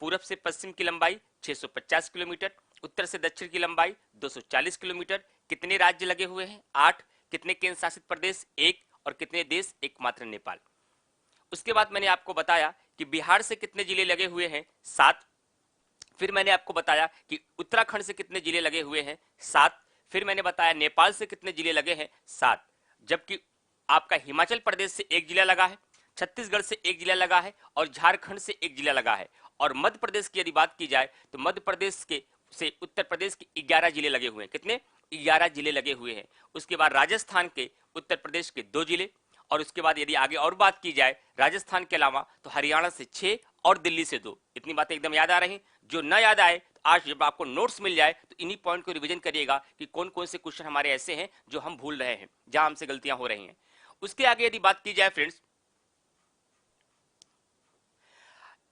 पूरब से पश्चिम की लंबाई 650 किलोमीटर, उत्तर से दक्षिण की लंबाई 240 किलोमीटर। कितने राज्य लगे हुए हैं? 8। कितने केंद्र शासित प्रदेश? 1। और कितने देश? एकमात्र नेपाल। उसके बाद मैंने आपको बताया कि बिहार से कितने जिले लगे हुए हैं? 7। फिर मैंने आपको बताया कि उत्तराखंड से कितने जिले लगे हुए हैं? 7। फिर मैंने बताया नेपाल से कितने जिले लगे हैं? 7। जबकि आपका हिमाचल प्रदेश से एक जिला लगा है, छत्तीसगढ़ से एक जिला लगा है और झारखंड से एक जिला लगा है। और मध्य प्रदेश की यदि बात की जाए तो मध्य प्रदेश के से उत्तर प्रदेश के 11 जिले लगे हुए हैं। कितने? 11 जिले लगे हुए हैं। उसके बाद राजस्थान के उत्तर प्रदेश के 2 जिले, और उसके बाद यदि आगे और बात की जाए राजस्थान के अलावा तो हरियाणा से 6 और दिल्ली से 2। इतनी बातें एकदम याद आ रही। जो न याद आए तो आज जब आपको नोट्स मिल जाए तो इन्हीं पॉइंट को रिवीजन करिएगा कि कौन कौन से क्वेश्चन हमारे ऐसे हैं जो हम भूल रहे हैं, जहां हमसे गलतियां हो रही हैं। उसके आगे यदि बात की जाए फ्रेंड्स,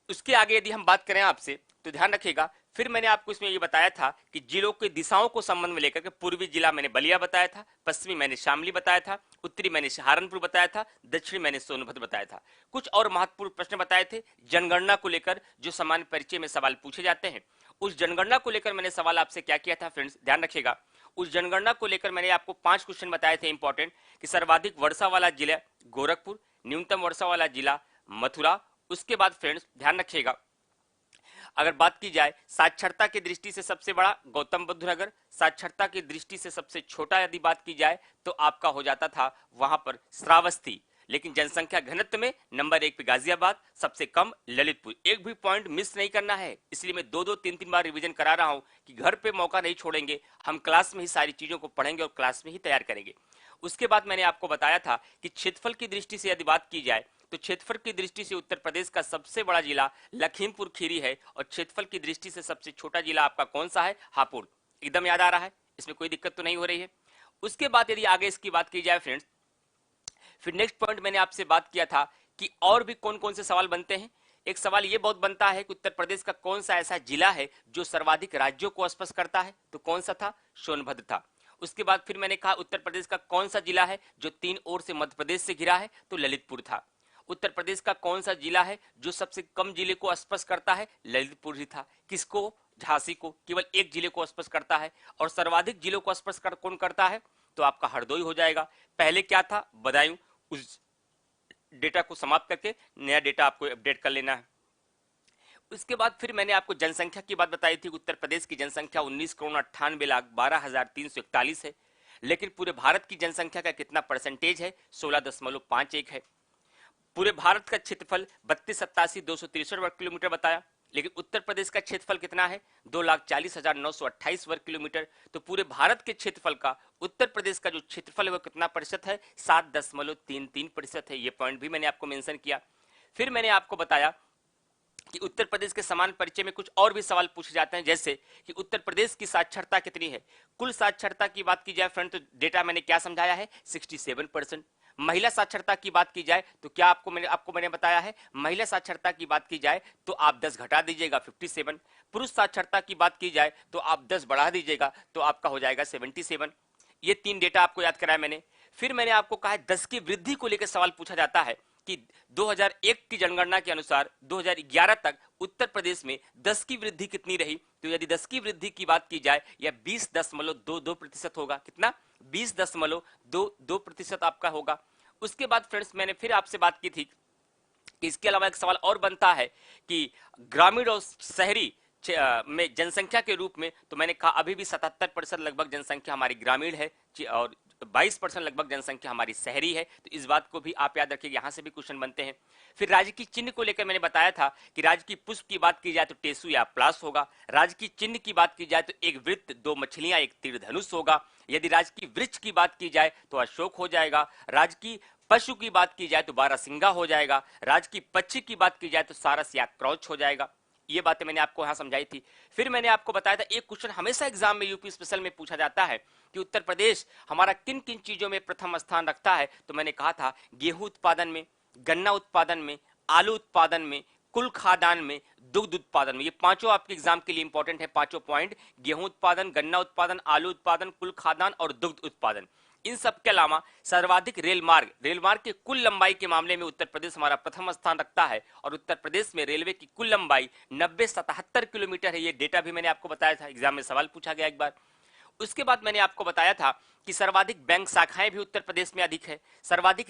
उसके आगे यदि हम बात करें आपसे तो ध्यान रखिएगा, फिर मैंने आपको इसमें ये बताया था कि जिलों के दिशाओं को संबंध में लेकर के पूर्वी जिला मैंने बलिया बताया था, पश्चिमी मैंने शामली बताया था, उत्तरी मैंने सहारनपुर बताया था, दक्षिणी मैंने सोनभद्र बताया था। कुछ और महत्वपूर्ण प्रश्न बताए थे जनगणना को लेकर जो सामान्य परिचय में सवाल पूछे जाते हैं। उस जनगणना को लेकर मैंने सवाल आपसे क्या किया था फ्रेंड्स, ध्यान रखिएगा। उस जनगणना को लेकर मैंने आपको 5 क्वेश्चन बताए थे इंपॉर्टेंट, कि सर्वाधिक वर्षा वाला जिला गोरखपुर, न्यूनतम वर्षा वाला जिला मथुरा। उसके बाद फ्रेंड्स ध्यान रखिएगा, अगर बात की जाए साक्षरता की दृष्टि से सबसे बड़ा गौतम बुद्ध नगर, साक्षरता की दृष्टि से सबसे छोटा यदि बात की जाए तो आपका हो जाता था वहां पर श्रावस्ती। लेकिन जनसंख्या घनत्व में नंबर 1 पे गाजियाबाद, सबसे कम ललितपुर। एक भी पॉइंट मिस नहीं करना है, इसलिए मैं 2-2 3-3 बार रिवीजन करा रहा हूं कि घर पे मौका नहीं छोड़ेंगे, हम क्लास में ही सारी चीजों को पढ़ेंगे और क्लास में ही तैयार करेंगे। उसके बाद मैंने आपको बताया था कि क्षेत्रफल की दृष्टि से यदि बात की जाए तो क्षेत्रफल की दृष्टि से उत्तर प्रदेश का सबसे बड़ा जिला लखीमपुर खीरी है, और क्षेत्रफल की दृष्टि से सबसे छोटा जिला आपका कौन सा है? हापुड़। एकदम याद आ रहा है, इसमें कोई दिक्कत तो नहीं हो रही है। उसके बाद यदि आगे इसकी बात की जाए फ्रेंड्स, फिर नेक्स्ट पॉइंट मैंने आपसे बात किया था कि और भी कौन कौन से सवाल बनते हैं। एक सवाल ये बहुत बनता है कि उत्तर प्रदेश का कौन सा ऐसा जिला है जो सर्वाधिक राज्यों को स्पर्श करता है? तो कौन सा था? सोनभद्र था। उसके बाद फिर मैंने कहा उत्तर प्रदेश का कौन सा जिला है जो 3 ओर से मध्य प्रदेश से घिरा है? तो ललितपुर था। उत्तर प्रदेश का कौन सा जिला है जो सबसे कम जिले को स्पर्श करता है? ललितपुर ही था। किसको? झांसी को। केवल एक जिले को स्पर्श करता है। और सर्वाधिक जिलों को स्पर्श कौन करता है? तो आपका हरदोई हो जाएगा। पहले क्या था बदायूं, उस डेटा को समाप्त करके नया डेटा आपको अपडेट कर लेना है। उसके बाद फिर मैंने आपको जनसंख्या की बात बताई थी। उत्तर प्रदेश की जनसंख्या 19,98,12,341 है, लेकिन पूरे भारत की जनसंख्या का कितना परसेंटेज है? 16.51 है। पूरे भारत का क्षेत्रफल 32,87,263 वर्ग किलोमीटर बताया, लेकिन उत्तर प्रदेश का क्षेत्रफल कितना है? 2,40,928 वर्ग किलोमीटर। तो पूरे भारत के क्षेत्रफल का उत्तर प्रदेश का जो क्षेत्रफल है वो कितना प्रतिशत है? 7.33% है। ये पॉइंट भी मैंने आपको मेंशन किया। फिर मैंने आपको बताया कि उत्तर प्रदेश के समान परिचय में कुछ और भी सवाल पूछे जाते हैं, जैसे कि उत्तर प्रदेश की साक्षरता कितनी है? कुल साक्षरता की बात की जाए फ्रेंड तो डेटा मैंने क्या समझाया है? 67%। महिला साक्षरता की बात की जाए तो क्या आपको मैंने बताया है, महिला साक्षरता की बात की जाए तो आप 10 घटा दीजिएगा 57। पुरुष साक्षरता की बात की जाए तो आप 10 बढ़ा दीजिएगा तो आपका हो जाएगा 77। ये 3 डेटा आपको याद कराया मैंने। फिर मैंने आपको कहा 10 की वृद्धि को लेकर सवाल पूछा जाता है कि 2001 की जनगणना के अनुसार 2011 तक उत्तर प्रदेश में 10 की वृद्धि कितनी रही? तो यदि 10 की वृद्धि की बात की जाए या 20.22% होगा। कितना? 20.22% आपका होगा। उसके बाद फ्रेंड्स मैंने फिर आपसे बात की थी कि इसके अलावा एक सवाल और बनता है कि ग्रामीण और शहरी में जनसंख्या के रूप में, तो मैंने कहा अभी भी 77% लगभग जनसंख्या हमारी ग्रामीण है और 22% लगभग जनसंख्या हमारी शहरी है। तो इस बात को भी आप याद रखिए, यहां से भी क्वेश्चन बनते हैं। फिर राज्य की चिन्ह को लेकर मैंने बताया था कि राज्य की पुष्प की बात की जाए तो टेसु या प्लास होगा। राज्य की चिन्ह की बात की जाए तो एक वृत्त, 2 मछलियां, एक तीर धनुष होगा। यदि राज्य की वृक्ष की बात की जाए तो अशोक हो जाएगा। राज्य की पशु की बात की जाए तो बारहसिंगा हो जाएगा। राज्य की पक्षी की बात की जाए तो सारस या क्रॉच हो जाएगा। ये बातें मैंने आपको यहां समझाई थी। फिर मैंने आपको बताया था एक क्वेश्चन हमेशा एग्जाम में यूपी स्पेशल में पूछा जाता है कि उत्तर प्रदेश हमारा किन किन चीजों में प्रथम स्थान रखता है। तो मैंने कहा था गेहूं उत्पादन में, गन्ना उत्पादन में, आलू उत्पादन में, कुल खाद्यान्न में, दुग्ध उत्पादन में। ये पांचों आपके एग्जाम के लिए इंपॉर्टेंट है, पांचों पॉइंट। गेहूं उत्पादन, गन्ना उत्पादन, आलू उत्पादन, कुल खाद्यान्न और दुग्ध उत्पादन। इन सब के अलावा सर्वाधिक रेल मार्ग की कुल लंबाई के मामले में उत्तर प्रदेश हमारा प्रथम स्थान रखता है और उत्तर प्रदेश में रेलवे की कुल लंबाई 90-77 किलोमीटर है। ये डेटा भी मैंने आपको बताया था, एग्जाम में सवाल पूछा गया एक बार। उसके बाद मैंने आपको बताया था कि सर्वाधिक बैंक शाखाएं भी उत्तर प्रदेश में अधिक है, सर्वाधिक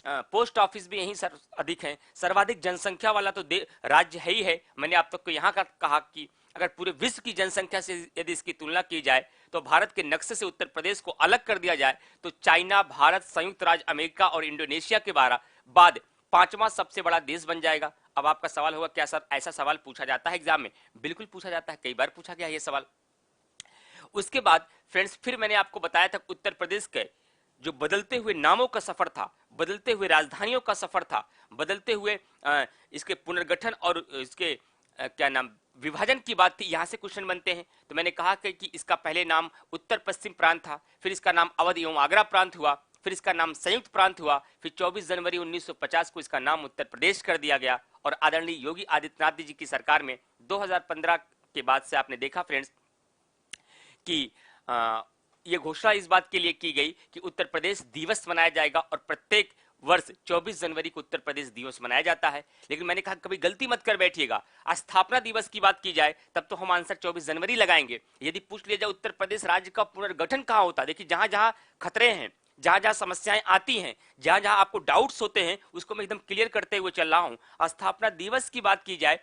पोस्ट ऑफिस भी यहीं अधिक है, सर्वाधिक जनसंख्या वाला तो राज्य है ही है। मैंने आप तक को यहाँ का कहा कि अगर पूरे विश्व की जनसंख्या से यदि इसकी तुलना की जाए तो भारत के नक्शे से उत्तर प्रदेश को अलग कर दिया जाए तो चाइना, भारत, संयुक्त राज्य अमेरिका और इंडोनेशिया के बाद पांचवा सबसे बड़ा देश बन जाएगा। अब आपका सवाल होगा, क्या सर ऐसा सवाल पूछा जाता है एग्जाम में? बिल्कुल पूछा जाता है, कई बार पूछा गया ये सवाल। उसके बाद फ्रेंड्स फिर मैंने आपको बताया था उत्तर प्रदेश के जो बदलते हुए नामों का सफर था, बदलते हुए राजधानियों का सफर था, बदलते हुए इसके पुनर्गठन और इसके क्या नाम विभाजन की बात थी। यहां से क्वेश्चन बनते हैं। तो मैंने कहा कि इसका पहले नाम उत्तर पश्चिम प्रांत था, फिर इसका नाम अवध एवं आगरा प्रांत हुआ, फिर इसका नाम संयुक्त प्रांत हुआ, फिर 24 जनवरी 1950 को इसका नाम उत्तर प्रदेश कर दिया गया और आदरणीय योगी आदित्यनाथ जी की सरकार में 2015 के बाद से आपने देखा फ्रेंड्स कि ये घोषणा इस बात के लिए की गई कि उत्तर प्रदेश दिवस मनाया जाएगा और प्रत्येक वर्ष 24 जनवरी को उत्तर प्रदेश दिवस मनाया जाता है। लेकिन मैंने कहा कभी गलती मत कर बैठिएगा, स्थापना दिवस की बात की जाए तब तो हम आंसर 24 जनवरी लगाएंगे। यदि पूछ लिया जाए उत्तर प्रदेश राज्य का पुनर्गठन कहाँ होता है, देखिए जहां जहां खतरे हैं, जहां जहां समस्याएं आती हैं, जहां जहां आपको डाउट्स होते हैं, उसको मैं एकदम क्लियर करते हुए चल रहा हूं। स्थापना दिवस की बात की जाए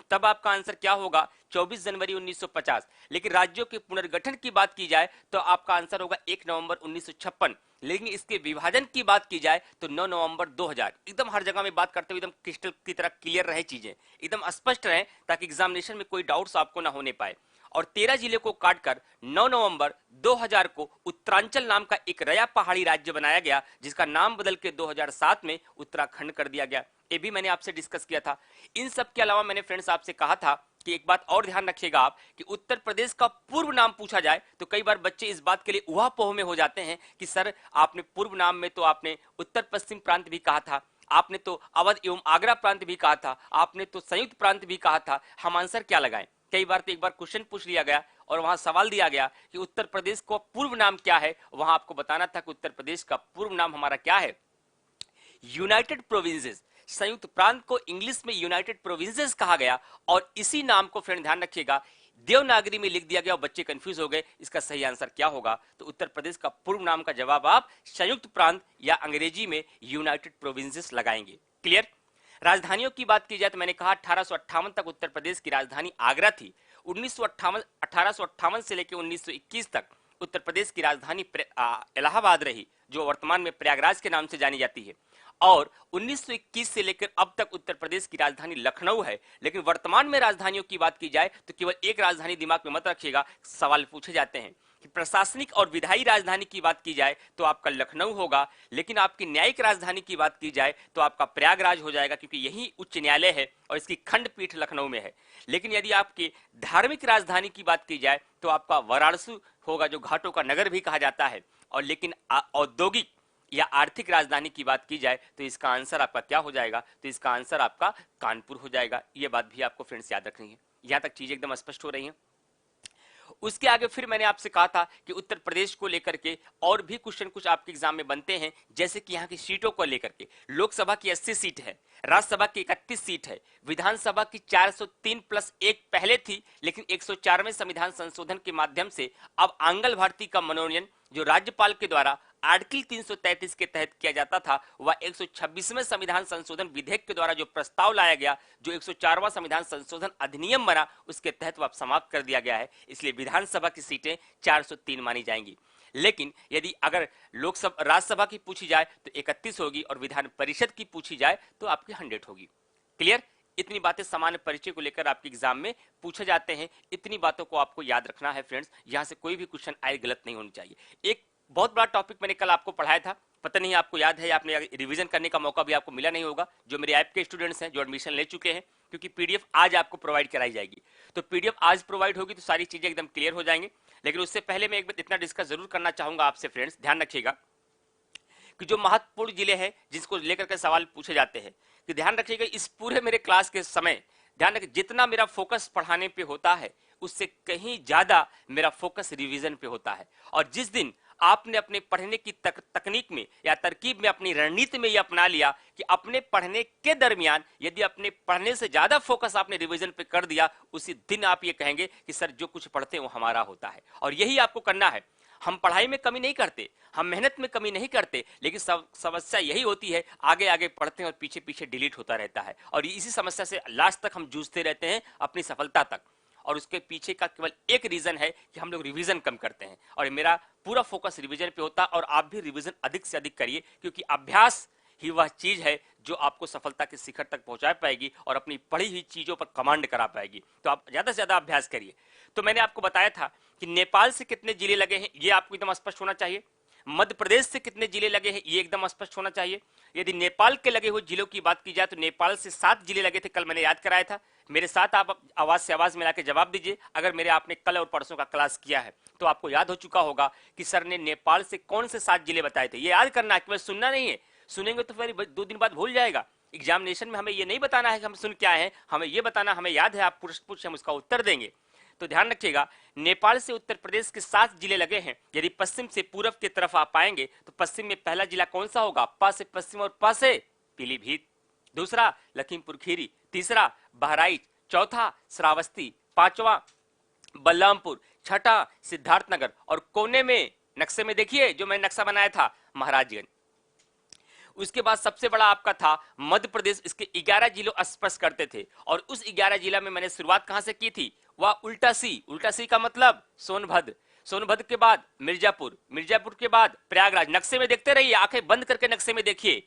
तब आपका आंसर क्या होगा? 24 जनवरी 1950। लेकिन राज्यों के पुनर्गठन की बात की जाए तो आपका आंसर होगा 1 नवंबर 1956। लेकिन इसके विभाजन की बात की जाए तो 9 नवंबर 2000। एकदम हर जगह में बात करते हुए एकदम क्रिस्टल की तरह क्लियर रहे, चीजें एकदम स्पष्ट रहे ताकि एग्जामिनेशन में कोई डाउट्स आपको ना होने पाए। और 13 जिले को काटकर 9 नवंबर 2000 को उत्तरांचल नाम का एक नया पहाड़ी राज्य बनाया गया, जिसका नाम बदल के 2007 में उत्तराखंड कर दिया गया। ये भी मैंने आपसे डिस्कस किया था। इन सब के अलावा मैंने फ्रेंड्स आपसे कहा था कि एक बात और ध्यान रखिएगा आप कि उत्तर प्रदेश का पूर्व नाम पूछा जाए तो कई बार बच्चे इस बात के लिए उहापोह में हो जाते हैं कि सर आपने पूर्व नाम में तो आपने उत्तर पश्चिम प्रांत भी कहा था, आपने तो अवध एवं आगरा प्रांत भी कहा था, आपने तो संयुक्त प्रांत भी कहा था, हम आंसर क्या लगाएं? कई बार तो एक बार क्वेश्चन पूछ लिया गया और वहां सवाल दिया गया कि उत्तर प्रदेश को पूर्व नाम क्या है। वहां आपको बताना था कि उत्तर प्रदेश का पूर्व नाम हमारा क्या है? United provinces. संयुक्त प्रांत को इंग्लिश में यूनाइटेड प्रोविंसेस कहा गया और इसी नाम को फ्रेंड ध्यान रखिएगा देवनागरी में लिख दिया गया और बच्चे कंफ्यूज हो गए। इसका सही आंसर क्या होगा? तो उत्तर प्रदेश का पूर्व नाम का जवाब आप संयुक्त प्रांत या अंग्रेजी में यूनाइटेड प्रोविंसेस लगाएंगे। क्लियर? राजधानियों की बात की जाए तो मैंने कहा 1858 तक उत्तर प्रदेश की राजधानी आगरा थी। 1858 से लेकर 1921 तक उत्तर प्रदेश की राजधानी इलाहाबाद रही, जो वर्तमान में प्रयागराज के नाम से जानी जाती है। और 1921 से लेकर अब तक उत्तर प्रदेश की राजधानी लखनऊ है। लेकिन वर्तमान में राजधानियों की बात की जाए तो केवल एक राजधानी दिमाग में मत रखिएगा, सवाल पूछे जाते हैं कि प्रशासनिक और विधायी राजधानी की बात की जाए तो आपका लखनऊ होगा, लेकिन आपकी न्यायिक राजधानी की बात की जाए तो आपका प्रयागराज हो जाएगा, क्योंकि यही उच्च न्यायालय है और इसकी खंडपीठ लखनऊ में है। लेकिन यदि आपकी धार्मिक राजधानी की बात की जाए तो आपका वाराणसी होगा, जो घाटों का नगर भी कहा जाता है। और लेकिन औद्योगिक या आर्थिक राजधानी की बात की जाए तो इसका आंसर आपका क्या हो जाएगा? तो इसका आंसर आपका कानपुर हो जाएगा। ये बात भी आपको फ्रेंड्स याद रखनी है। यहां तक चीजें एकदम स्पष्ट हो रही हैं। उसके आगे फिर मैंने आपसे कहा था कि उत्तर प्रदेश को लेकर के और भी क्वेश्चन कुछ आपके एग्जाम में बनते हैं, जैसे कि यहाँ की सीटों को लेकर के। लोकसभा की 80 सीट है, राज्यसभा की 31 सीट है, विधानसभा की 403+1 पहले थी, लेकिन 104वें संविधान संशोधन के माध्यम से अब आंगल भारती का मनोनयन जो राज्यपाल के द्वारा आर्टिकल 333 के तहत किया जाता था, वह 126वें संविधान संशोधन विधेयक के द्वारा जो प्रस्ताव लाया गया, जो 104वां संविधान संशोधन अधिनियम बना, उसके तहत वह समाप्त कर दिया गया है। इसलिए विधानसभा की सीटें 403 मानी जाएंगी। लेकिन यदि अगर लोकसभा राज्यसभा की पूछी जाए तो 31 होगी और विधान परिषद की पूछी जाए तो आपकी 100 होगी। क्लियर? इतनी बातें सामान्य परिचय को लेकर आपके एग्जाम में पूछे जाते हैं। इतनी बातों को आपको याद रखना है फ्रेंड्स, यहां से कोई भी क्वेश्चन आए गलत नहीं होनी चाहिए। एक बहुत बड़ा टॉपिक मैंने कल आपको पढ़ाया था, पता नहीं आपको याद है, आपने रिवीजन करने का मौका भी आपको मिला नहीं होगा, जो मेरे ऐप के स्टूडेंट्स हैं जो एडमिशन ले चुके हैं, क्योंकि पीडीएफ आज आपको प्रोवाइड कराई जाएगी। तो पीडीएफ आज प्रोवाइड होगी तो सारी चीजें एकदम क्लियर हो जाएंगे। लेकिन उससे पहले मैं एक बार इतना डिस्कस जरूर करना चाहूंगा आपसे फ्रेंड्स, ध्यान रखिएगा कि जो महत्वपूर्ण जिले हैं जिसको लेकर के सवाल पूछे जाते हैं, कि ध्यान रखिएगा इस पूरे मेरे क्लास के समय ध्यान रखिए जितना मेरा फोकस पढ़ाने पे होता है उससे कहीं ज्यादा मेरा फोकस रिवीजन पे होता है। और जिस दिन आपने अपने पढ़ने की तकनीक में या तरकीब में, अपनी रणनीति में ये अपना लिया कि अपने पढ़ने के दरमियान यदि अपने पढ़ने से ज्यादा फोकस आपने रिवीजन पे कर दिया, उसी दिन आप ये कहेंगे कि सर जो कुछ पढ़ते हैं वो हमारा होता है। और यही आपको करना है। हम पढ़ाई में कमी नहीं करते, हम मेहनत में कमी नहीं करते, लेकिन समस्या यही होती है आगे आगे पढ़ते हैं और पीछे पीछे डिलीट होता रहता है, और इसी समस्या से लास्ट तक हम जूझते रहते हैं अपनी सफलता तक। और उसके पीछे का केवल एक रीजन है कि हम लोग रिवीजन कम करते हैं, और मेरा पूरा फोकस रिवीजन पे होता है। और आप भी रिवीजन अधिक से अधिक करिए, क्योंकि अभ्यास ही वह चीज है जो आपको सफलता के शिखर तक पहुंचा पाएगी और अपनी पढ़ी हुई चीजों पर कमांड करा पाएगी। तो आप ज्यादा से ज्यादा अभ्यास करिए। तो मैंने आपको बताया था कि नेपाल से कितने जिले लगे हैं, ये आपको एकदम स्पष्ट होना चाहिए। मध्य प्रदेश से कितने जिले लगे हैं, ये एकदम स्पष्ट होना चाहिए। यदि नेपाल के लगे हुए जिलों की बात की जाए तो नेपाल से 7 जिले लगे थे, कल मैंने याद कराया था। मेरे साथ आप आवाज से आवाज मिला के जवाब दीजिए। अगर मेरे आपने कल और परसों का क्लास किया है तो आपको याद हो चुका होगा कि सर ने नेपाल से कौन से 7 जिले बताए थे। ये याद करना है, केवल सुनना नहीं है। सुनेंगे तो फिर 2 दिन बाद भूल जाएगा। एग्जामिनेशन में हमें ये नहीं बताना है कि हम सुन क्या है, हमें ये बताना हमें याद है, आप प्रश्न पूछे हम उसका उत्तर देंगे। तो ध्यान रखिएगा, नेपाल से उत्तर प्रदेश के 7 जिले लगे हैं। यदि पश्चिम से पूरब की तरफ आप आएंगे तो पश्चिम में पहला जिला कौन सा होगा? प से पश्चिम और प से पीलीभीत। दूसरा लखीमपुर खीरी, तीसरा बहराइच, चौथा श्रावस्ती, पांचवा बलरामपुर, छठा सिद्धार्थनगर, और कोने में नक्शे में देखिए जो मैंने नक्शा बनाया था, महाराजगंज। उसके बाद सबसे बड़ा आपका था मध्य प्रदेश। इसके 11 जिलों स्पर्श करते थे, और उस 11 जिला में मैंने शुरुआत कहां से की थी? वह उल्टा सी। उल्टा सी का मतलब सोनभद्र। सोनभद्र के बाद मिर्जापुर, मिर्जापुर के बाद प्रयागराज। नक्शे में देखते रहिए, आंखें बंद करके नक्शे में देखिए।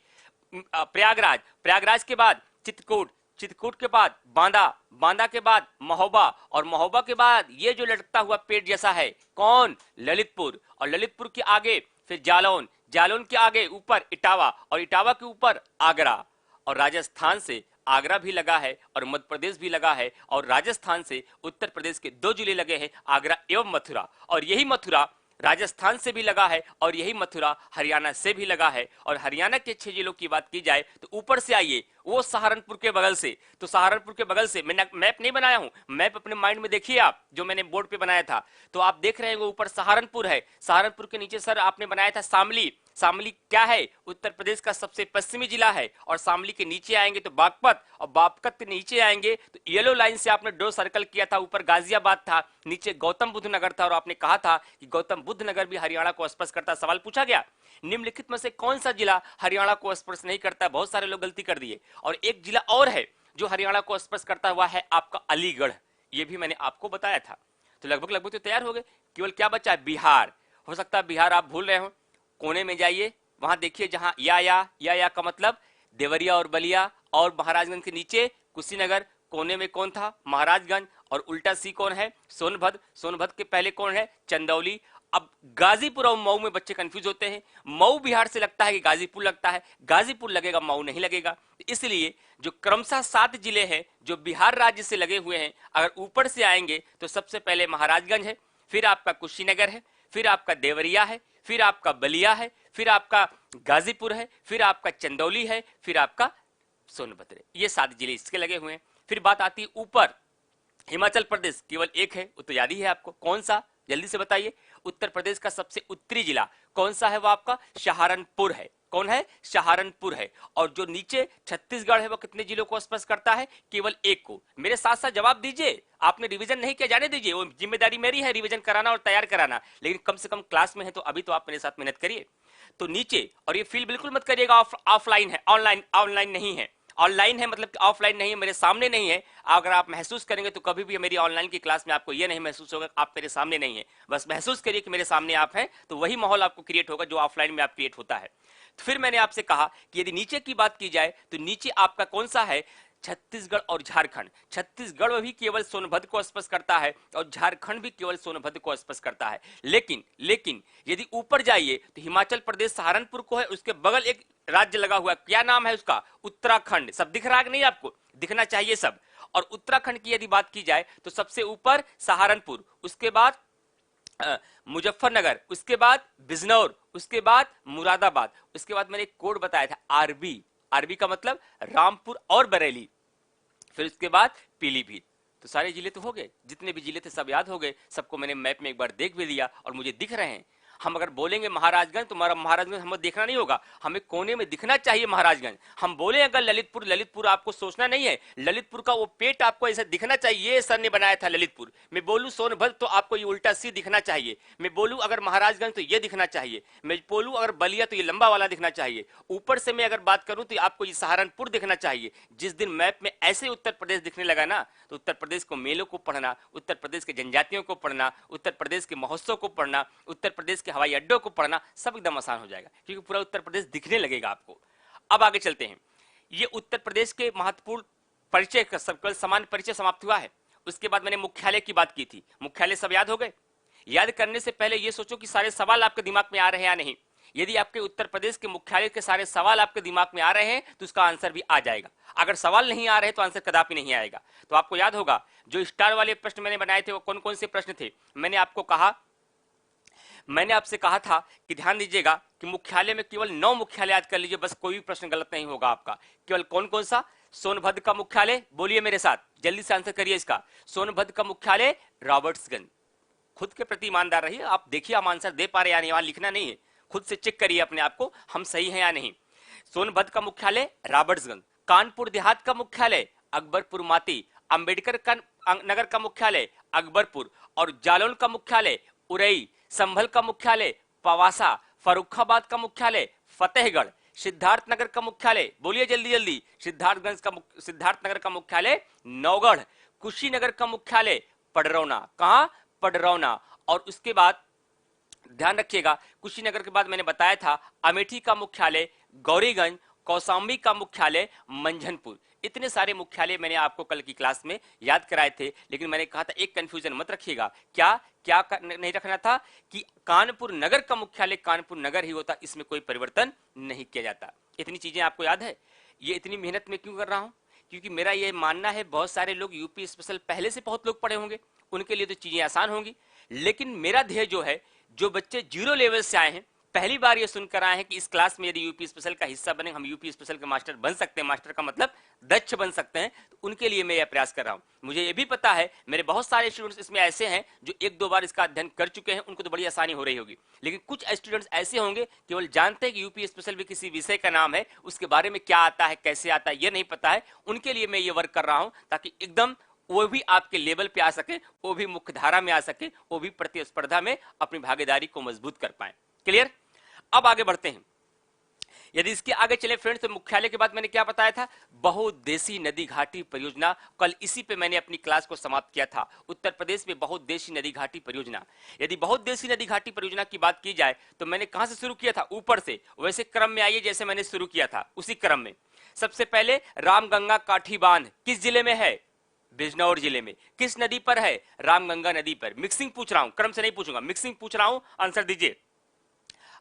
प्रयागराज, प्रयागराज के बाद चित्रकूट, चित्रकूट के बाद बांदा, बांदा के बाद महोबा, और महोबा के बाद ये जो लटकता हुआ पेड़ जैसा है कौन? ललितपुर। और ललितपुर के आगे फिर जालौन, जालौन के आगे ऊपर इटावा, और इटावा के ऊपर आगरा। और राजस्थान से आगरा भी लगा है और मध्य प्रदेश भी लगा है, और राजस्थान से उत्तर प्रदेश के 2 जिले लगे हैं, आगरा एवं मथुरा। और यही मथुरा राजस्थान से भी लगा है, और यही मथुरा हरियाणा से भी लगा है। और हरियाणा के 6 जिलों की बात की जाए तो ऊपर से आइए, वो सहारनपुर के बगल से। तो सहारनपुर के बगल से मैंने मैप नहीं बनाया हूं, मैप अपने माइंड में देखिए आप, जो मैंने बोर्ड पे बनाया था। तो आप देख रहे हैं वो ऊपर सहारनपुर है, सहारनपुर के नीचे सर आपने बनाया था शामली। शामली क्या है? उत्तर प्रदेश का सबसे पश्चिमी जिला है। और शामली के नीचे आएंगे तो बागपत, और बागपत के नीचे आएंगे तो येलो लाइन से आपने ड्रॉ सर्कल किया था, ऊपर गाजियाबाद था, नीचे गौतम बुद्ध नगर था, और आपने कहा था कि गौतम बुद्ध नगर भी हरियाणा को स्पर्श करता। सवाल पूछा गया, निम्नलिखित में से कौन सा जिला हरियाणा को स्पर्श नहीं करता? बहुत सारे लोग गलती कर दिए। और एक जिला और है जो हरियाणा को स्पर्श करता हुआ है, आपका अलीगढ़। ये भी मैंने आपको बताया था। तो लगभग लगभग तो तैयार हो गए। केवल क्या बचा है? बिहार। हो सकता है बिहार आप भूल रहे हो। कोने में जाइए, वहां देखिए जहां या का मतलब देवरिया और बलिया, और महाराजगंज के नीचे कुशीनगर। कोने में कौन था? महाराजगंज। और उल्टा सी कौन है? सोनभद्र। सोनभद्र के पहले कौन है? चंदौली। अब गाजीपुर और मऊ में बच्चे कंफ्यूज होते हैं। मऊ बिहार से लगता है कि गाजीपुर लगता है, गाजीपुर लगेगा, मऊ नहीं लगेगा। इसलिए जो क्रमशः 7 जिले हैं जो बिहार राज्य से लगे हुए हैं, अगर ऊपर से आएंगे तो सबसे पहले महाराजगंज है, फिर आपका कुशीनगर है, फिर आपका देवरिया है, फिर आपका बलिया है, फिर आपका गाजीपुर है, फिर आपका चंदौली है, फिर आपका सोनभद्र है। ये 7 जिले इसके लगे हुए हैं। फिर बात आती है ऊपर, हिमाचल प्रदेश केवल एक है, वो तो याद ही है आपको। कौन सा? जल्दी से बताइए। उत्तर प्रदेश का सबसे उत्तरी जिला कौन सा है? वो आपका सहारनपुर है। कौन है? सहारनपुर है। और जो नीचे छत्तीसगढ़ है वो कितने जिलों को स्पर्श करता है? केवल एक को। मेरे साथ साथ जवाब दीजिए। आपने रिवीजन नहीं किया, जाने दीजिए, वो जिम्मेदारी मेरी है रिवीजन कराना और तैयार कराना, लेकिन कम से कम क्लास में है तो अभी तो आप मेरे साथ मेहनत करिए। तो नीचे, और ये फील बिल्कुल मत करिएगा ऑफलाइन है, ऑनलाइन ऑनलाइन नहीं है। ऑनलाइन है मतलब कि ऑफलाइन नहीं है, मेरे सामने नहीं है। अगर आप महसूस करेंगे तो कभी भी मेरी ऑनलाइन की क्लास में आपको यह नहीं महसूस होगा आप मेरे सामने नहीं है। बस महसूस करिए कि मेरे सामने आप हैं, तो वही माहौल आपको क्रिएट होगा जो ऑफलाइन में आप क्रिएट होता है। तो फिर मैंने आपसे कहा कि यदि नीचे की बात की जाए तो नीचे आपका कौन सा है? छत्तीसगढ़ और झारखंड। छत्तीसगढ़ भी केवल सोनभद्र को स्पर्श करता है और झारखंड भी केवल सोनभद्र को स्पर्श करता है। लेकिन यदि ऊपर जाइए तो हिमाचल प्रदेश सहारनपुर को है, उसके बगल एक राज्य लगा हुआ है, क्या नाम है उसका? उत्तराखंड। सब दिख रहा है कि नहीं? आपको दिखना चाहिए सब। और उत्तराखंड की यदि बात की जाए तो सबसे ऊपर सहारनपुर, उसके बाद मुजफ्फरनगर, उसके बाद बिजनौर, उसके बाद मुरादाबाद, उसके बाद मैंने एक कोड बताया था आरबी। आरबी का मतलब रामपुर और बरेली, फिर उसके बाद पीलीभीत। तो सारे जिले तो हो गए, जितने भी जिले थे सब याद हो गए, सबको मैंने मैप में एक बार देख भी लिया और मुझे दिख रहे हैं। हम अगर बोलेंगे महाराजगंज तो हमारा महाराजगंज हमें देखना नहीं होगा, हमें कोने में दिखना चाहिए महाराजगंज। हम बोले अगर ललितपुर, ललितपुर आपको सोचना नहीं है, ललितपुर का वो पेट आपको ऐसा दिखना चाहिए, ये सर ने बनाया था ललितपुर। मैं बोलूं सोनभद्र तो आपको ये उल्टा सी दिखना चाहिए। मैं बोलूं अगर महाराजगंज तो ये दिखना चाहिए। मैं बोलूं अगर बलिया तो ये लंबा वाला दिखना चाहिए। ऊपर से मैं अगर बात करूं तो आपको ये सहारनपुर दिखना चाहिए। जिस दिन मैप में ऐसे उत्तर प्रदेश दिखने लगा ना, तो उत्तर प्रदेश को मेलों को पढ़ना, उत्तर प्रदेश के जनजातियों को पढ़ना, उत्तर प्रदेश के महोत्सव को पढ़ना, उत्तर प्रदेश के हवाई अड्डों को पढ़ना सब एकदम आसान हो जाएगा, क्योंकि पूरा उत्तर प्रदेश दिखने लगेगा आपको। अब आगे चलते हैं। ये उत्तर प्रदेश के महत्वपूर्ण परिचय का सबका सामान्य परिचय समाप्त हुआ है। उसके बाद मैंने मुख्यालय की बात की थी। मुख्यालय सब याद हो गए? याद करने से पहले ये सोचो कि सारे सवाल आपके दिमाग में आ रहे हैं या नहीं। यदि आपके उत्तर प्रदेश के मुख्यालय के सारे सवाल आपके दिमाग में आ रहे हैं तो उसका आंसर भी आ जाएगा। अगर सवाल नहीं आ रहे तो आंसर कदापि नहीं आएगा। तो आपको याद होगा जो स्टार वाले प्रश्न मैंने बनाए थे वो कौन कौन से प्रश्न थे। मैंने आपसे कहा था कि ध्यान दीजिएगा कि मुख्यालय में केवल 9 मुख्यालय याद कर लीजिए, बस कोई भी प्रश्न गलत नहीं होगा आपका। केवल कौन कौन सा? सोनभद्र का मुख्यालय, बोलिए मेरे साथ, जल्दी से आंसर करिए इसका। सोनभद्र का मुख्यालय रॉबर्ट्सगंज। खुद के प्रति ईमानदार रहिए, आप देखिए हम आंसर दे पा रहे हैं या नहीं, वहां लिखना नहीं है, खुद से चेक करिए अपने आप को हम सही हैं या नहीं। सोनभद्र का मुख्यालय रॉबर्ट्सगंज। कानपुर देहात का मुख्यालय अकबरपुर माती। अंबेडकर का नगर का मुख्यालय अकबरपुर और जालौन का मुख्यालय उरई। संभल का मुख्यालय पवासा। फर्रुखाबाद का मुख्यालय फतेहगढ़। सिद्धार्थनगर का मुख्यालय, बोलिए जल्दी जल्दी, सिद्धार्थनगर का मुख्यालय नौगढ़। कुशीनगर का मुख्यालय पडरौना। कहां? पडरौना। और उसके बाद ध्यान रखिएगा, कुशीनगर के बाद मैंने बताया था अमेठी का मुख्यालय गौरीगंज। कौशाम्बी का मुख्यालय मंझनपुर। इतने सारे मुख्यालय मैंने आपको कल की क्लास में याद कराए थे, लेकिन मैंने कहा था एक कंफ्यूजन मत रखिएगा। क्या नहीं रखना था कि कानपुर नगर का मुख्यालय कानपुर नगर ही होता, इसमें कोई परिवर्तन नहीं किया जाता। इतनी चीजें आपको याद है? ये इतनी मेहनत में क्यों कर रहा हूं? क्योंकि मेरा ये मानना है बहुत सारे लोग यूपी स्पेशल पहले से बहुत लोग पढ़े होंगे, उनके लिए तो चीजें आसान होंगी। लेकिन मेरा ध्येय जो है, जो बच्चे 0 लेवल से आए हैं, पहली बार ये सुनकर आए हैं कि इस क्लास में यदि यूपी स्पेशल का हिस्सा बने, हम यूपी स्पेशल के मास्टर बन सकते हैं, मास्टर का मतलब दक्ष बन सकते हैं, तो उनके लिए मैं यह प्रयास कर रहा हूं। मुझे ये भी पता है मेरे बहुत सारे स्टूडेंट्स इसमें ऐसे हैं जो 1-2 बार इसका अध्ययन कर चुके हैं, उनको तो बड़ी आसानी हो रही होगी। लेकिन कुछ स्टूडेंट्स ऐसे होंगे केवल जानते हैं कि यूपी स्पेशल भी किसी विषय का नाम है, उसके बारे में क्या आता है, कैसे आता है, ये नहीं पता है। उनके लिए मैं ये वर्क कर रहा हूं ताकि एकदम वो भी आपके लेवल पे आ सके, वो भी मुख्य धारा में आ सके, वो भी प्रतिस्पर्धा में अपनी भागीदारी को मजबूत कर पाए। क्लियर? अब आगे बढ़ते हैं। यदि इसके आगे चले फ्रेंड्स, तो मुख्यालय के बाद मैंने क्या बताया था? बहुउद्देशीय नदी घाटी परियोजना। कल इसी पे मैंने अपनी क्लास को समाप्त किया था। उत्तर प्रदेश में बहुउद्देशीय नदी घाटी परियोजना। यदि बहुउद्देशीय नदी घाटी परियोजना की बात की जाए तो मैंने कहां से शुरू किया था? ऊपर से। वैसे क्रम में आइए जैसे मैंने शुरू किया था उसी क्रम में। सबसे पहले रामगंगा काठी बांध किस जिले में है? बिजनौर जिले में। किस नदी पर है? रामगंगा नदी पर। मिक्सिंग पूछ रहा हूं, क्रम से नहीं पूछूंगा, मिक्सिंग पूछ रहा हूं, आंसर दीजिए।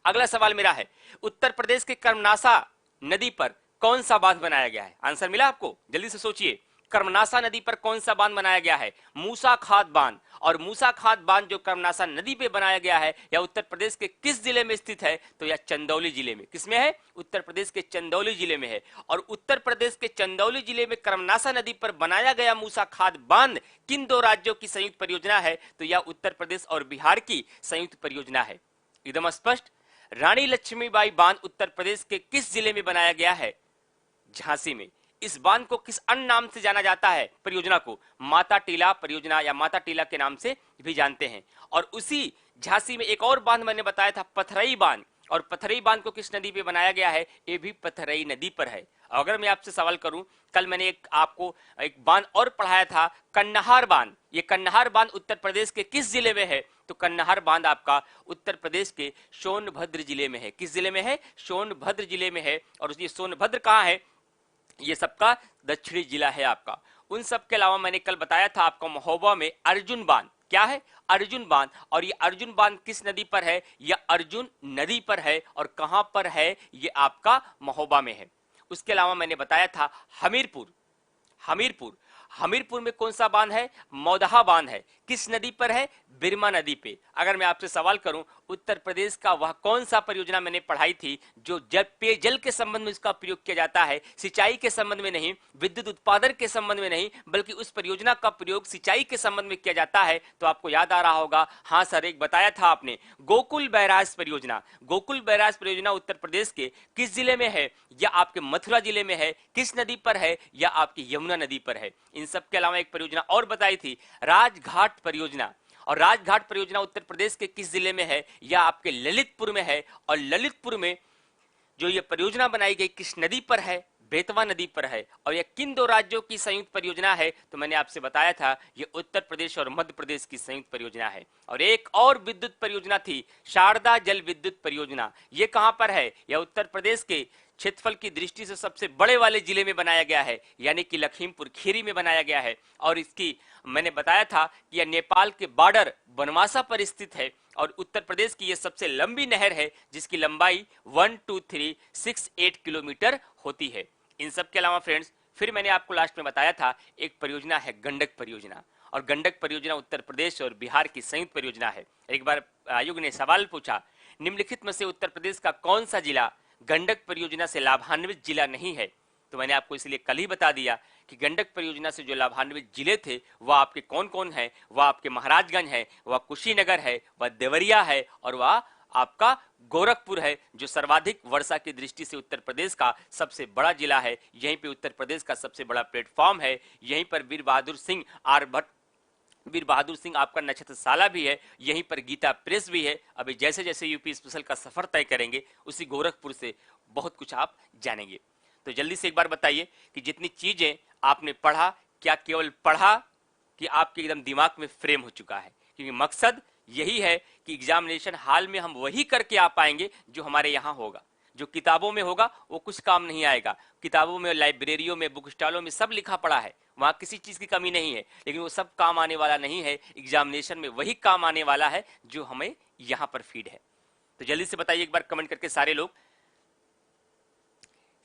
अगला सवाल मेरा है, उत्तर प्रदेश के कर्मनासा नदी पर कौन सा बांध बनाया गया है? आंसर मिला आपको? जल्दी से सोचिए, कर्मनासा नदी पर कौन सा बांध बनाया गया है? मूसा खाद बांध। और मूसा खाद बांध जो कर्मनासा नदी पे बनाया गया है, या उत्तर प्रदेश के किस जिले में स्थित है? तो यह चंदौली जिले में। किसमें है? उत्तर प्रदेश के चंदौली जिले में है। और उत्तर प्रदेश के चंदौली जिले में कर्मनासा नदी पर बनाया गया मूसा खाद बांध किन 2 राज्यों की संयुक्त परियोजना है? तो यह उत्तर प्रदेश और बिहार की संयुक्त परियोजना है। एकदम स्पष्ट। रानी लक्ष्मीबाई बांध उत्तर प्रदेश के किस जिले में बनाया गया है? झांसी में। इस बांध को किस अन्य नाम से जाना जाता है? परियोजना को माता टीला परियोजना या माता टीला के नाम से भी जानते हैं। और उसी झांसी में एक और बांध मैंने बताया था, पथरई बांध। और पथरई बांध को किस नदी पे बनाया गया है? ये भी पथरई नदी पर है। अगर मैं आपसे सवाल करूं, कल मैंने आपको एक बांध और पढ़ाया था, कन्नहार बांध। ये कन्नहार बांध उत्तर प्रदेश के किस जिले में है? तो कन्नहार बांध आपका उत्तर प्रदेश के सोनभद्र जिले में है। किस जिले में है? सोनभद्र जिले में है। और ये सोनभद्र कहां है? ये सबका दक्षिणी जिला है आपका। उन सब के अलावा मैंने कल बताया था आपको महोबा में अर्जुन बांध। क्या है? अर्जुन बांध। और ये अर्जुन बांध किस नदी पर है? यह अर्जुन नदी पर है। और कहां पर है? ये आपका महोबा में है। उसके अलावा मैंने बताया था हमीरपुर। हमीरपुर में कौन सा बांध है? मौदहा बांध है। किस नदी पर है? बिरमा नदी पे। अगर मैं आपसे सवाल करूं, उत्तर प्रदेश का वह कौन सा परियोजना मैंने पढ़ाई थी जो पेयजल के संबंध में इसका प्रयोग किया जाता है, सिंचाई के संबंध में नहीं, विद्युत उत्पादन के संबंध में नहीं, बल्कि उस परियोजना का प्रयोग सिंचाई के संबंध में किया जाता है। तो आपको याद आ रहा होगा, हाँ सर, एक बताया था आपने, गोकुल बैराज परियोजना। गोकुल बैराज परियोजना उत्तर प्रदेश के किस जिले में है? या आपके मथुरा जिले में है? किस नदी पर है? या आपकी यमुना नदी पर है? इन सब के अलावा एक परियोजना और बताई थी, राजघाट परियोजना। और राजघाट परियोजना उत्तर प्रदेश के किस जिले में है? या आपके ललितपुर में है। और ललितपुर में जो ये परियोजना बनाई गई किस नदी पर है? बेतवा नदी पर है। और यह किन दो राज्यों की संयुक्त परियोजना है? तो मैंने आपसे बताया था, ये उत्तर प्रदेश और मध्य प्रदेश की संयुक्त परियोजना है। और एक और विद्युत परियोजना थी, शारदा जल विद्युत परियोजना। ये कहां पर है? यह उत्तर प्रदेश के क्षेत्रफल की दृष्टि से सबसे बड़े वाले जिले में बनाया गया है, यानी कि लखीमपुर खीरी में बनाया गया है। और इसकी मैंने बताया था कि यह नेपाल के बॉर्डर बनवासा पर स्थित है। और उत्तर प्रदेश की यह सबसे लंबी नहर है, जिसकी लंबाई 12368 किलोमीटर होती है। इन सब के अलावा फ्रेंड्स, फिर मैंने आपको लास्ट में बताया था, एक परियोजना है गंडक परियोजना। और गंडक परियोजना उत्तर प्रदेश और बिहार की संयुक्त परियोजना है। एक बार आयोग ने सवाल पूछा, निम्नलिखित में से उत्तर प्रदेश का कौन सा जिला गंडक परियोजना से लाभान्वित जिला नहीं है? तो मैंने आपको इसलिए कल ही बता दिया कि गंडक परियोजना से जो लाभान्वित जिले थे वह आपके कौन कौन है। वह आपके महाराजगंज है, वह कुशीनगर है, वह देवरिया है, और वह आपका गोरखपुर है, जो सर्वाधिक वर्षा की दृष्टि से उत्तर प्रदेश का सबसे बड़ा जिला है। यहीं पे उत्तर प्रदेश का सबसे बड़ा प्लेटफॉर्म है। यहीं पर वीर बहादुर सिंह आपका नक्षत्रशाला भी है। यहीं पर गीता प्रेस भी है। अभी जैसे जैसे यूपी स्पेशल का सफर तय करेंगे, उसी गोरखपुर से बहुत कुछ आप जानेंगे। तो जल्दी से एक बार बताइए कि जितनी चीजें आपने पढ़ा, क्या केवल पढ़ा कि आपके एकदम दिमाग में फ्रेम हो चुका है? क्योंकि मकसद यही है कि एग्जामिनेशन हाल में हम वही करके आ पाएंगे जो हमारे यहाँ होगा। जो किताबों में होगा वो कुछ काम नहीं आएगा। किताबों में, लाइब्रेरियों में, बुक स्टॉलों में सब लिखा पड़ा है, वहां किसी चीज की कमी नहीं है, लेकिन वो सब काम आने वाला नहीं है। एग्जामिनेशन में वही काम आने वाला है जो हमें यहाँ पर फीड है। तो जल्दी से बताइए एक बार कमेंट करके सारे लोग,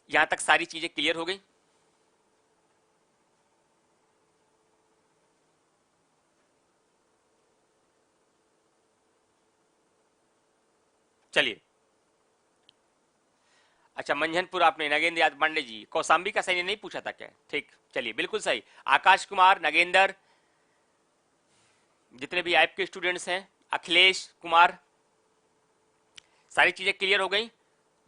यहां तक सारी चीजें क्लियर हो गई? चलिए, अच्छा, मंझनपुर आपने, नगेंद्र यादव पांडे जी, कौशाम्बी का सही नहीं पूछा था क्या? ठीक, चलिए, बिल्कुल सही। आकाश कुमार, नगेंद्र, जितने भी ऐप के स्टूडेंट्स हैं, अखिलेश कुमार, सारी चीजें क्लियर हो गई?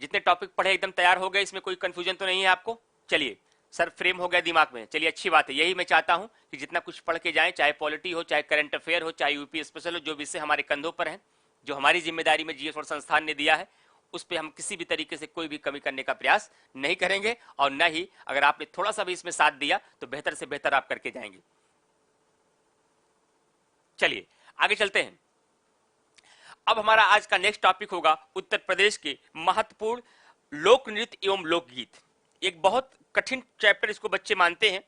जितने टॉपिक पढ़े एकदम तैयार हो गए? इसमें कोई कंफ्यूजन तो नहीं है आपको? चलिए सर, फ्रेम हो गया दिमाग में। चलिए, अच्छी बात है। यही मैं चाहता हूं कि जितना कुछ पढ़ के जाएं, चाहे पॉलिटी हो, चाहे करंट अफेयर हो, चाहे यूपी स्पेशल हो, जो विषय हमारे कंधों पर है, जो हमारी जिम्मेदारी में जीएस और संस्थान ने दिया है, उस पर हम किसी भी तरीके से कोई भी कमी करने का प्रयास नहीं करेंगे। और न ही अगर आपने थोड़ा सा भी इसमें साथ दिया तो बेहतर से बेहतर आप करके जाएंगे। चलिए आगे चलते हैं। अब हमारा आज का नेक्स्ट टॉपिक होगा उत्तर प्रदेश के महत्वपूर्ण लोक नृत्य एवं लोकगीत। एक बहुत कठिन चैप्टर इसको बच्चे मानते हैं,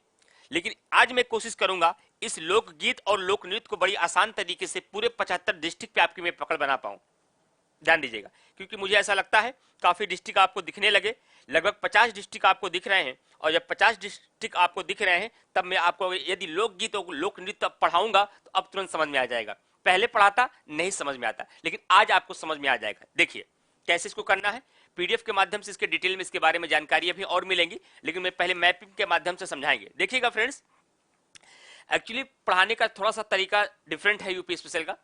लेकिन आज मैं कोशिश करूंगा इस लोकगीत और लोक नृत्य को बड़ी आसान तरीके से पूरे 75 डिस्ट्रिक्ट पे आपकी मैं पकड़ बना पाऊं। ध्यान दीजिएगा, क्योंकि मुझे ऐसा लगता है काफी डिस्ट्रिक्ट आपको दिखने लगे, लगभग 50 डिस्ट्रिक्ट आपको दिख रहे हैं। और जब 50 डिस्ट्रिक्ट आपको दिख रहे हैं, तब मैं आपको यदि लोकगीत और लोक नृत्य पढ़ाऊंगा तो अब तुरंत समझ में आ जाएगा। पहले पढ़ाता नहीं समझ में आता, लेकिन आज आपको समझ में आ जाएगा। देखिए कैसे इसको करना है। पीडीएफ के माध्यम से इसके डिटेल में इसके बारे में जानकारी अभी और मिलेंगी, लेकिन मैं पहले मैपिंग के माध्यम से समझाएंगे। देखिएगा फ्रेंड्स, एक्चुअली पढ़ाने का थोड़ा सा तरीका डिफरेंट है यूपी स्पेशल का।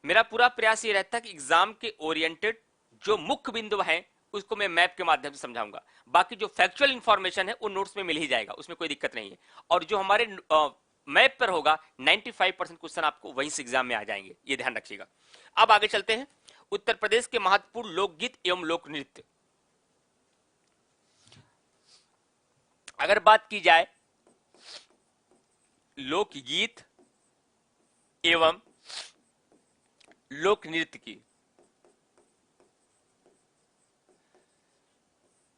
मेरा पूरा प्रयास ये रहता है कि एग्जाम के ओरिएंटेड जो मुख्य बिंदु हैं उसको मैं मैप के माध्यम से समझाऊंगा। बाकी जो फैक्चुअल इंफॉर्मेशन है वो नोट्स में मिल ही जाएगा, उसमें कोई दिक्कत नहीं है। और जो हमारे मैप पर होगा 95% क्वेश्चन आपको वहीं से एग्जाम में आ जाएंगे, ये ध्यान रखिएगा। अब आगे चलते हैं। उत्तर प्रदेश के महत्वपूर्ण लोकगीत एवं लोक नृत्य। अगर बात की जाए लोकगीत एवं लोक नृत्य की,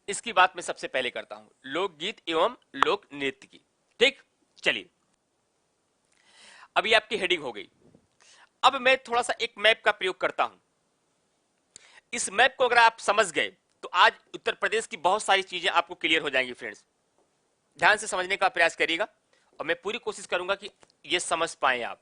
इसकी बात मैं सबसे पहले करता हूं, लोकगीत एवं लोक नृत्य की। ठीक, चलिए, अभी आपकी हेडिंग हो गई। अब मैं थोड़ा सा एक मैप का प्रयोग करता हूं। इस मैप को अगर आप समझ गए तो आज उत्तर प्रदेश की बहुत सारी चीजें आपको क्लियर हो जाएंगी। फ्रेंड्स ध्यान से समझने का प्रयास करिएगा और मैं पूरी कोशिश करूंगा कि ये समझ पाए आप।